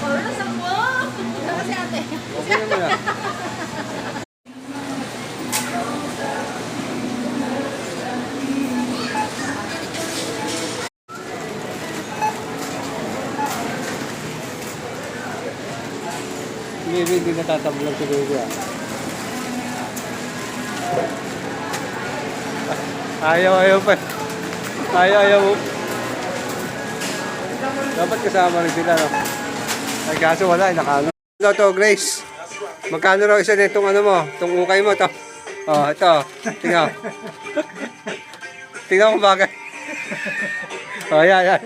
Wala sa mo. Kasi ate. Okay naman ah. Hindi natatabulan si Baby ah. Ayaw pa. Ayaw mo. Dapat kasama rin sila, no? Ay, kaso wala, nakano. Ito to, Grace. Magkano raw isa nitong ano mo? Itong ukay mo, to. Oh, ito. Tingnan. Tingnan mo bagay. Oh, yan.